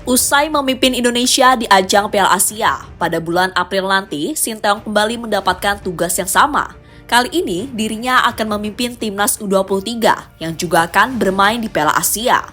Usai memimpin Indonesia di ajang Piala Asia, pada bulan April nanti, Sinteyong kembali mendapatkan tugas yang sama. Kali ini, dirinya akan memimpin Timnas U23 yang juga akan bermain di Piala Asia.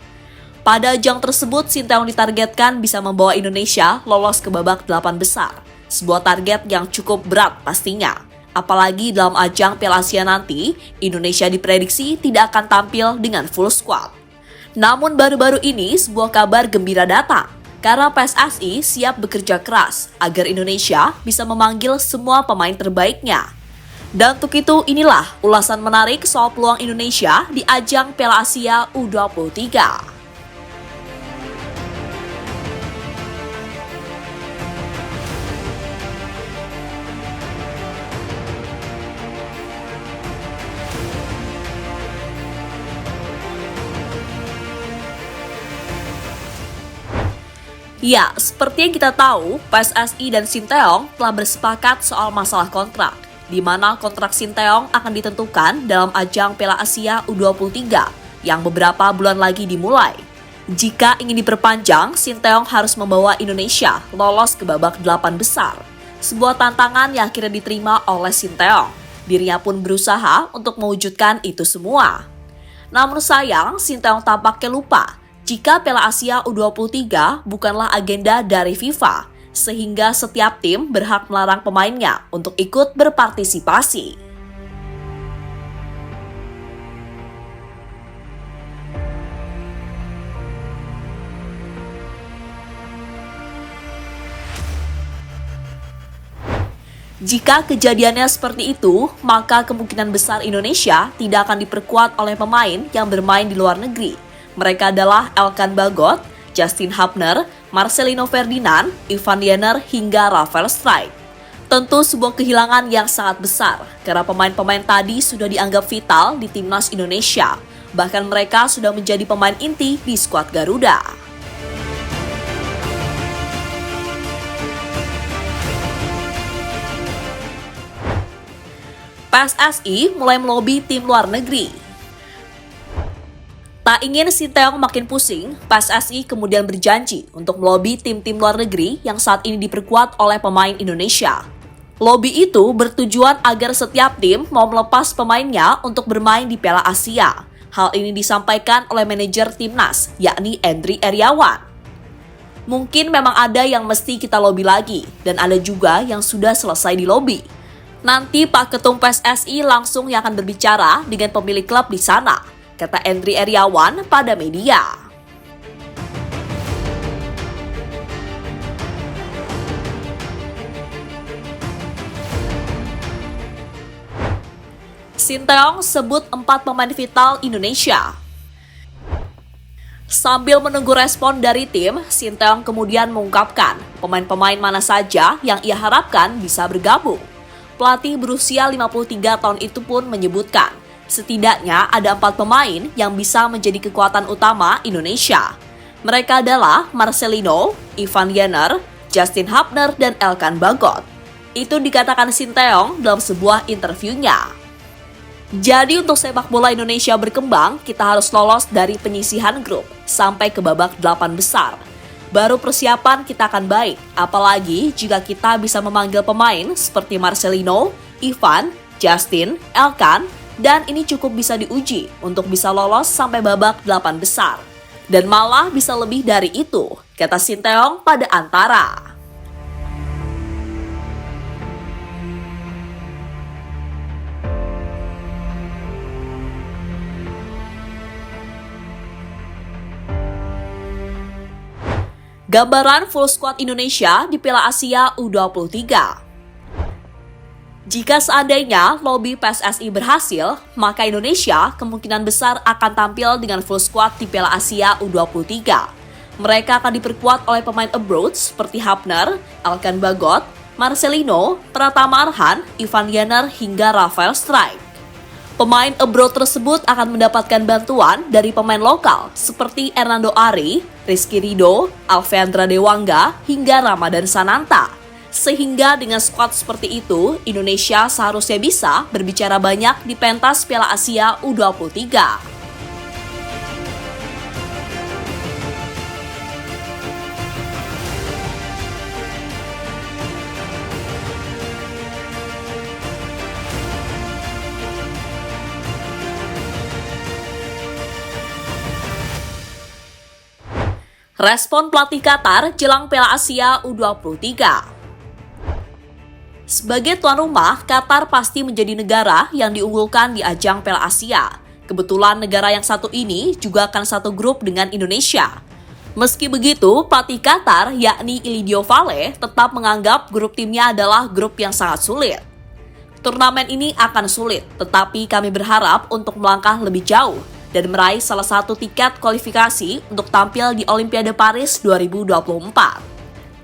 Pada ajang tersebut, Sinteyong ditargetkan bisa membawa Indonesia lolos ke babak 8 besar. Sebuah target yang cukup berat pastinya. Apalagi dalam ajang Piala Asia nanti, Indonesia diprediksi tidak akan tampil dengan full squad. Namun baru-baru ini sebuah kabar gembira datang karena PSSI siap bekerja keras agar Indonesia bisa memanggil semua pemain terbaiknya. Dan untuk itu inilah ulasan menarik soal peluang Indonesia di ajang Piala Asia U23. Ya, seperti yang kita tahu, PSSI dan Sinteyong telah bersepakat soal masalah kontrak, di mana kontrak Sinteyong akan ditentukan dalam ajang Piala Asia U23 yang beberapa bulan lagi dimulai. Jika ingin diperpanjang, Sinteyong harus membawa Indonesia lolos ke babak 8 besar. Sebuah tantangan yang akhirnya diterima oleh Sinteyong. Dirinya pun berusaha untuk mewujudkan itu semua. Namun sayang, Sinteyong tampaknya lupa jika Piala Asia U23 bukanlah agenda dari FIFA, sehingga setiap tim berhak melarang pemainnya untuk ikut berpartisipasi. Jika kejadiannya seperti itu, maka kemungkinan besar Indonesia tidak akan diperkuat oleh pemain yang bermain di luar negeri. Mereka adalah Elkan Bagot, Justin Hubner, Marcelino Ferdinand, Ivan Jenner, hingga Rafael Struijk. Tentu sebuah kehilangan yang sangat besar, karena pemain-pemain tadi sudah dianggap vital di Timnas Indonesia. Bahkan mereka sudah menjadi pemain inti di skuad Garuda. PSSI mulai melobi tim luar negeri. Tak ingin Sinteyong makin pusing, PSSI kemudian berjanji untuk melobi tim-tim luar negeri yang saat ini diperkuat oleh pemain Indonesia. Lobi itu bertujuan agar setiap tim mau melepas pemainnya untuk bermain di Piala Asia. Hal ini disampaikan oleh manajer Timnas, yakni Endri Iriawan. Mungkin memang ada yang mesti kita lobi lagi, dan ada juga yang sudah selesai dilobi. Nanti Pak Ketum PSSI langsung yang akan berbicara dengan pemilik klub di sana, kata Endri Iriawan pada media. Sinteyong sebut 4 pemain vital Indonesia. Sambil menunggu respon dari tim, Sinteyong kemudian mengungkapkan pemain-pemain mana saja yang ia harapkan bisa bergabung. Pelatih berusia 53 tahun itu pun menyebutkan, setidaknya ada 4 pemain yang bisa menjadi kekuatan utama Indonesia. Mereka adalah Marcelino, Ivan Jenner, Justin Hubner, dan Elkan Bagot. Itu dikatakan Sinteyong dalam sebuah interviunya. Jadi untuk sepak bola Indonesia berkembang, kita harus lolos dari penyisihan grup sampai ke babak 8 besar. Baru persiapan kita akan baik, apalagi jika kita bisa memanggil pemain seperti Marcelino, Ivan, Justin, Elkan, dan ini cukup bisa diuji untuk bisa lolos sampai babak 8 besar. Dan malah bisa lebih dari itu, kata Sinteyong pada Antara. Gambaran full squad Indonesia di Piala Asia U23. Jika seandainya lobi PSSI berhasil, maka Indonesia kemungkinan besar akan tampil dengan full squad di Piala Asia U23. Mereka akan diperkuat oleh pemain abroad seperti Hubner, Elkan Bagot, Marcelino, Pratama Arhan, Ivan Jenner, hingga Rafael Struijk. Pemain abroad tersebut akan mendapatkan bantuan dari pemain lokal seperti Hernando Ari, Rizky Ridho, Alfeandra Dewangga, hingga Ramadan Sananta. Sehingga dengan skuad seperti itu, Indonesia seharusnya bisa berbicara banyak di pentas Piala Asia U23. Respon pelatih Qatar jelang Piala Asia U23. Sebagai tuan rumah, Qatar pasti menjadi negara yang diunggulkan di ajang Piala Asia. Kebetulan negara yang satu ini juga akan satu grup dengan Indonesia. Meski begitu, pelatih Qatar yakni Ilidio Vale tetap menganggap grup timnya adalah grup yang sangat sulit. Turnamen ini akan sulit, tetapi kami berharap untuk melangkah lebih jauh dan meraih salah satu tiket kualifikasi untuk tampil di Olimpiade Paris 2024.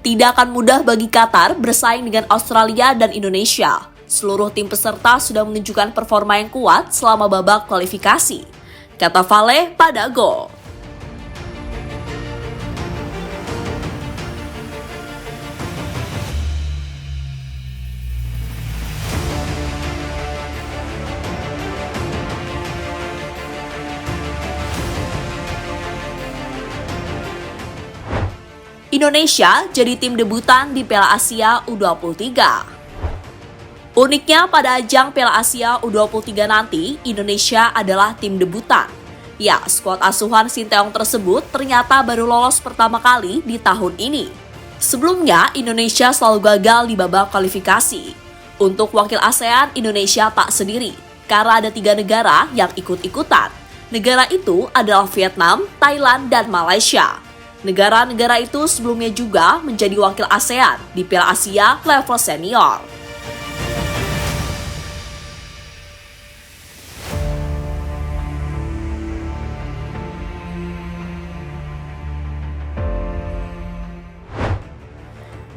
Tidak akan mudah bagi Qatar bersaing dengan Australia dan Indonesia. Seluruh tim peserta sudah menunjukkan performa yang kuat selama babak kualifikasi, kata Vale pada Gol. Indonesia jadi tim debutan di Piala Asia U23. Uniknya pada ajang Piala Asia U23 nanti, Indonesia adalah tim debutan. Ya, skuad asuhan Sinteyong tersebut ternyata baru lolos pertama kali di tahun ini. Sebelumnya, Indonesia selalu gagal di babak kualifikasi. Untuk wakil ASEAN, Indonesia tak sendiri, karena ada 3 negara yang ikut-ikutan. Negara itu adalah Vietnam, Thailand, dan Malaysia. Negara-negara itu sebelumnya juga menjadi wakil ASEAN di Piala Asia level senior.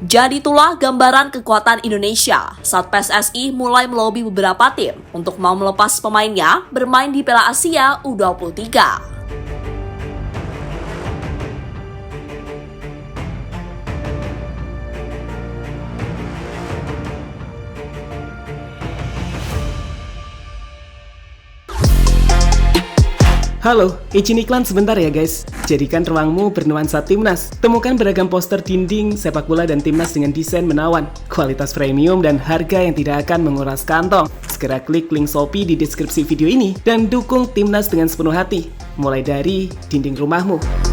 Jadi itulah gambaran kekuatan Indonesia saat PSSI mulai melobi beberapa tim untuk mau melepas pemainnya bermain di Piala Asia U23. Halo, izin iklan sebentar ya guys. Jadikan ruangmu bernuansa timnas. Temukan beragam poster dinding, sepak bola dan timnas dengan desain menawan, kualitas premium dan harga yang tidak akan menguras kantong. Segera klik link Shopee di deskripsi video ini dan dukung timnas dengan sepenuh hati. Mulai dari dinding rumahmu.